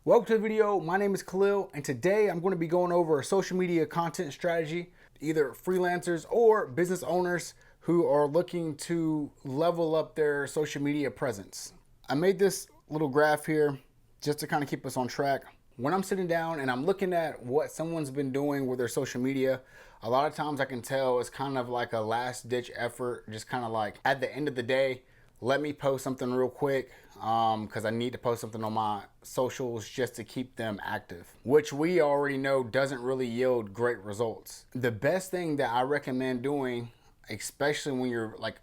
Welcome to the video. My name is Khalil, and today I'm going to be going over a social media content strategy, either freelancers or business owners who are looking to level up their social media presence. I made this little graph here just to kind of keep us on track. When I'm sitting down and I'm looking at what someone's been doing with their social media, a lot of times I can tell it's kind of like a last ditch effort, just kind of like at the end of the day, let me post something real quick because I need to post something on my socials just to keep them active, which we already know doesn't really yield great results. The best thing that I recommend doing, especially when you're like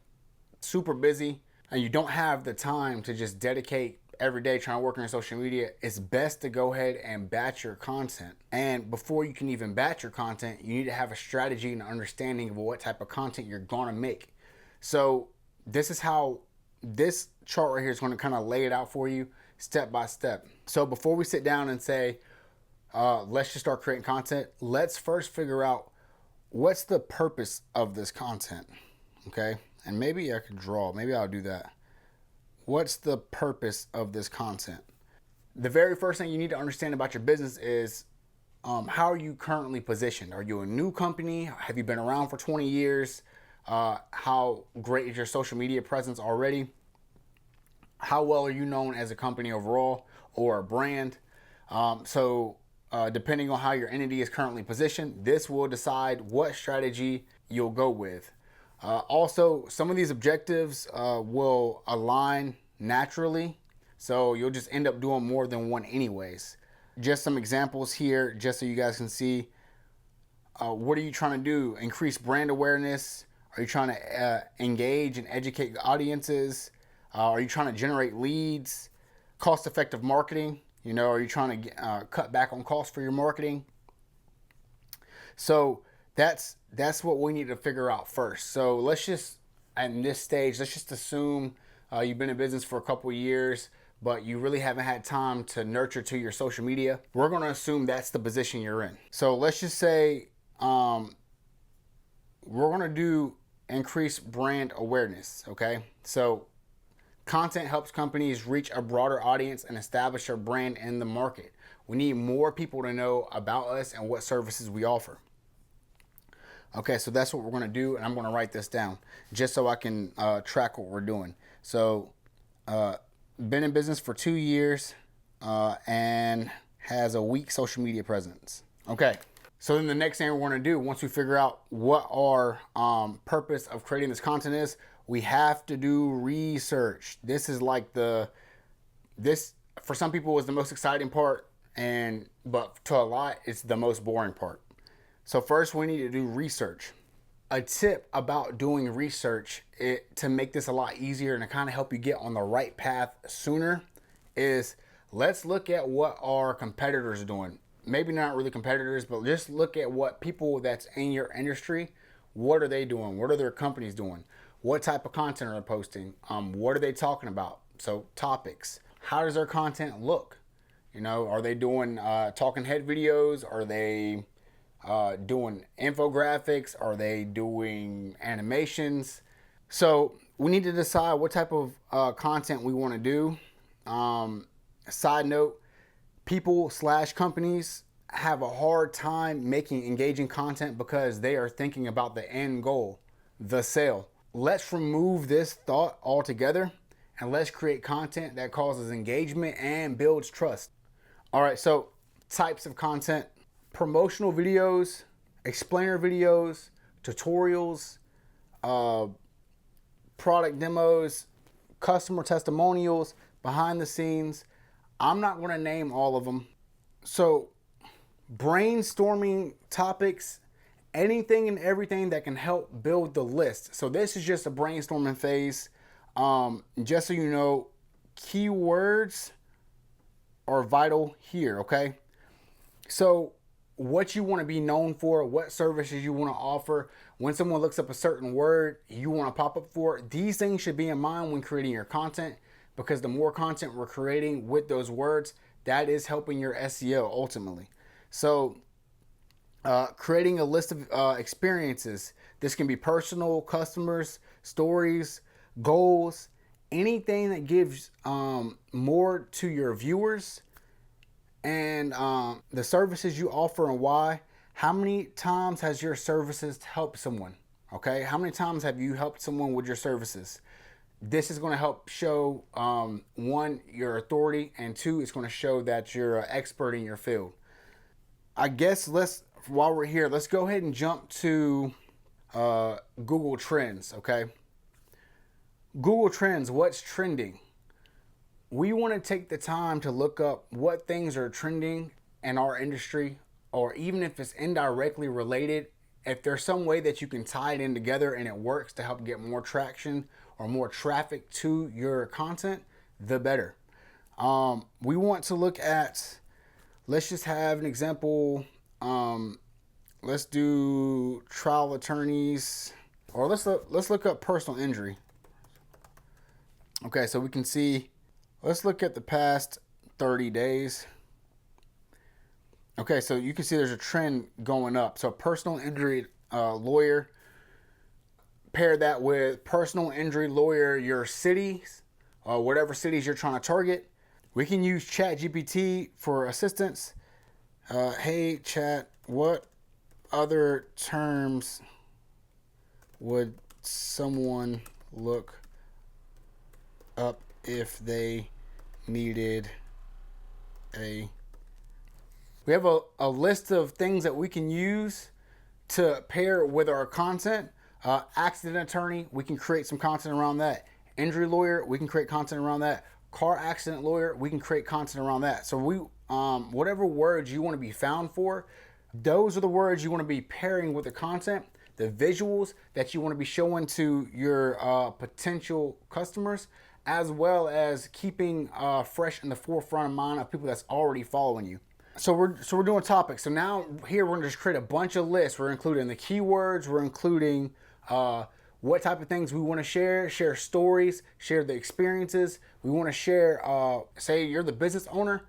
super busy and you don't have the time to just dedicate every day trying to work on your social media, it's best to go ahead and batch your content. And before you can even batch your content, you need to have a strategy and understanding of what type of content you're gonna make. So this is how this chart right here is going to kind of lay it out for you step by step. So before we sit down and say, let's just start creating content, let's first figure out what's the purpose of this content. Okay. And maybe I could draw, maybe I'll do that. What's the purpose of this content? The very first thing you need to understand about your business is how are you currently positioned? Are you a new company? Have you been around for 20 years? How great is your social media presence already? How well are you known as a company overall or a brand? Depending on how your entity is currently positioned, this will decide what strategy you'll go with. Also, some of these objectives will align naturally, so you'll just end up doing more than one anyways. Just some examples here, just so you guys can see. What are you trying to do? Increase brand awareness? Are you trying to engage and educate audiences? Are you trying to generate leads? Cost-effective marketing? You know, are you trying to cut back on costs for your marketing? So that's what we need to figure out first. So let's just, at this stage, let's just assume you've been in business for a couple of years, but you really haven't had time to nurture to your social media. We're going to assume that's the position you're in. So let's just say we're going to do increase brand awareness. Okay, so content helps companies reach a broader audience and establish their brand in the market. We need more people to know about us and what services we offer. Okay, so that's what we're going to do, and I'm going to write this down just so I can track what we're doing. So been in business for 2 years and has a weak social media presence. Okay. So then the next thing we're going to do, once we figure out what our purpose of creating this content is, we have to do research. This is like this for some people is the most exciting part, but to a lot, it's the most boring part. So first we need to do research. A tip about doing research to make this a lot easier and to kind of help you get on the right path sooner is let's look at what our competitors are doing. Maybe not really competitors, but just look at what people that's in your industry, what are they doing? What are their companies doing? What type of content are they posting? What are they talking about? So topics. How does their content look? You know, are they doing talking head videos? Are they doing infographics? Are they doing animations? So we need to decide what type of content we want to do. Side note, people/companies have a hard time making engaging content because they are thinking about the end goal, the sale. Let's remove this thought altogether and let's create content that causes engagement and builds trust. All right, so types of content: promotional videos, explainer videos, tutorials, product demos, customer testimonials, behind the scenes. I'm not going to name all of them. So brainstorming topics, anything and everything that can help build the list. So this is just a brainstorming phase. Just so you know, keywords are vital here, okay? So what you want to be known for, what services you want to offer. When someone looks up a certain word you want to pop up for, these things should be in mind when creating your content, because the more content we're creating with those words, that is helping your SEO ultimately. So creating a list of experiences. This can be personal, customers, stories, goals, anything that gives more to your viewers and the services you offer and why. How many times has your services helped someone? Okay, how many times have you helped someone with your services? This is going to help show, one, your authority, and two, it's going to show that you're an expert in your field. I guess while we're here, let's go ahead and jump to Google Trends, okay? Google Trends, what's trending? We want to take the time to look up what things are trending in our industry, or even if it's indirectly related, if there's some way that you can tie it in together and it works to help get more traction or more traffic to your content, the better. We want to look at, let's just have an example. Let's do trial attorneys, or let's look up personal injury. Okay, so we can see, let's look at the past 30 days. Okay, so you can see there's a trend going up. So personal injury lawyer, pair that with personal injury lawyer, your cities, whatever cities you're trying to target. We can use ChatGPT for assistance. Hey, Chat, what other terms would someone look up if they needed a... We have a list of things that we can use to pair with our content. Accident attorney, we can create some content around that. Injury lawyer, we can create content around that. Car accident lawyer, we can create content around that. So we, whatever words you want to be found for, those are the words you want to be pairing with the content, the visuals that you want to be showing to your potential customers, as well as keeping fresh in the forefront of mind of people that's already following you. So we're doing topics. So now here we're gonna just create a bunch of lists. We're including the keywords. We're including what type of things we want to share stories, share the experiences. We want to share. Say you're the business owner.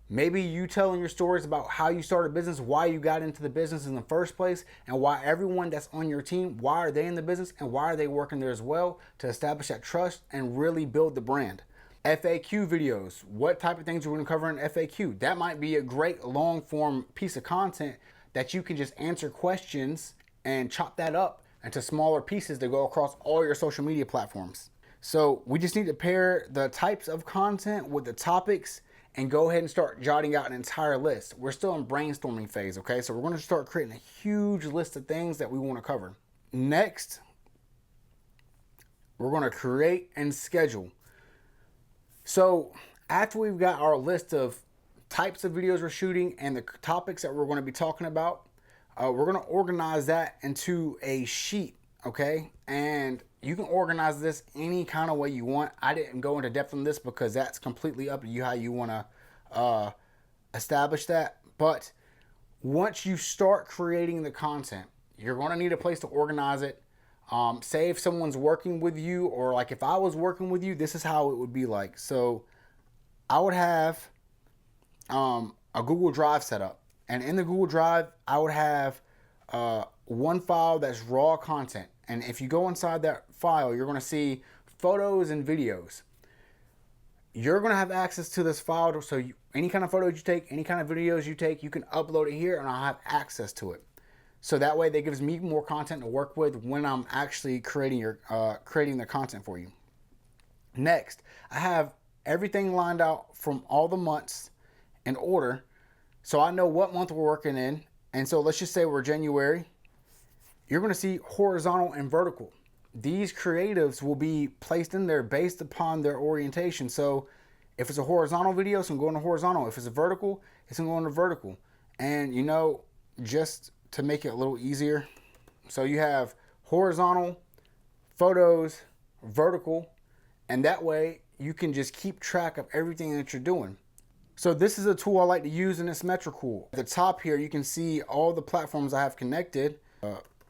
Maybe you telling your stories about how you started business, why you got into the business in the first place, and why everyone that's on your team, why are they in the business and why are they working there as well, to establish that trust and really build the brand. FAQ videos, what type of things we're going to cover in FAQ. That might be a great long form piece of content that you can just answer questions and chop that up into smaller pieces to go across all your social media platforms. So we just need to pair the types of content with the topics and go ahead and start jotting out an entire list. We're still in brainstorming phase, okay? So we're going to start creating a huge list of things that we want to cover. Next, we're going to create and schedule. So after we've got our list of types of videos we're shooting and the topics that we're going to be talking about, we're going to organize that into a sheet, okay? And you can organize this any kind of way you want. I didn't go into depth on this because that's completely up to you how you want to establish that. But once you start creating the content, you're going to need a place to organize it. Say if someone's working with you, or like if I was working with you, this is how it would be like. So I would have a Google Drive set up. And in the Google Drive, I would have one file that's raw content. And if you go inside that file, you're going to see photos and videos. You're going to have access to this file. So any kind of photos you take, any kind of videos you take, you can upload it here and I'll have access to it. So that way that gives me more content to work with when I'm actually creating the content for you. Next, I have everything lined out from all the months in order. So I know what month we're working in. And so let's just say we're January. You're going to see horizontal and vertical. These creatives will be placed in there based upon their orientation. So if it's a horizontal video, it's going to go into horizontal. If it's a vertical, it's going to go into vertical. And you know, just to make it a little easier, so you have horizontal, photos, vertical, and that way you can just keep track of everything that you're doing. So this is a tool I like to use, and it's Metricool. At the top here, you can see all the platforms I have connected.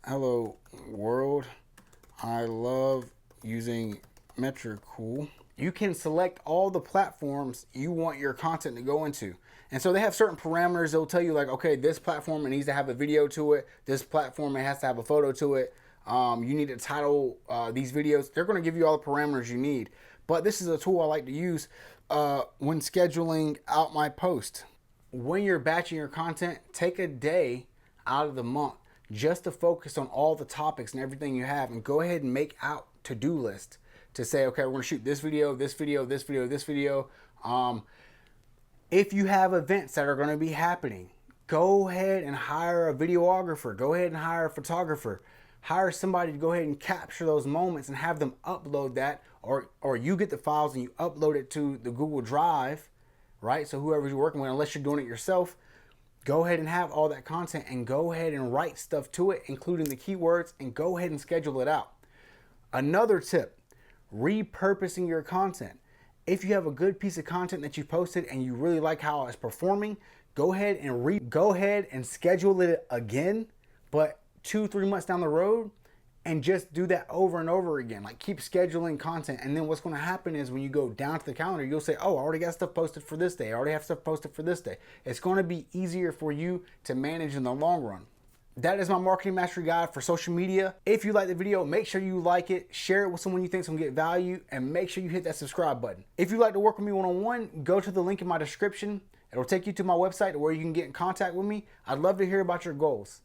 Hello world, I love using Metricool. You can select all the platforms you want your content to go into. And so they have certain parameters. They'll tell you like, okay, this platform, it needs to have a video to it. This platform, it has to have a photo to it. You need to title these videos. They're going to give you all the parameters you need. But this is a tool I like to use when scheduling out my post. when you're batching your content, take a day out of the month just to focus on all the topics and everything you have, and go ahead and make out to-do list to say, okay, we're gonna shoot this video, this video, this video, this video. If you have events that are gonna be happening, go ahead and hire a videographer, go ahead and hire a photographer, hire somebody to go ahead and capture those moments and have them upload that, or you get the files and you upload it to the Google Drive, right? So whoever you're working with, unless you're doing it yourself, go ahead and have all that content and go ahead and write stuff to it, including the keywords, and go ahead and schedule it out. Another tip, repurposing your content. If you have a good piece of content that you posted and you really like how it's performing, go ahead and schedule it again, but 2-3 months down the road, and just do that over and over again. Like, keep scheduling content, and then what's going to happen is when you go down to the calendar, you'll say, oh, I already got stuff posted for this day. I already have stuff posted for this day. It's going to be easier for you to manage in the long run. That is my marketing mastery guide for social media. If you like the video, make sure you like it, share it with someone you think is gonna get value, and make sure you hit that subscribe button. If you'd like to work with me one-on-one, go to the link in my description. It'll take you to my website where you can get in contact with me. I'd love to hear about your goals.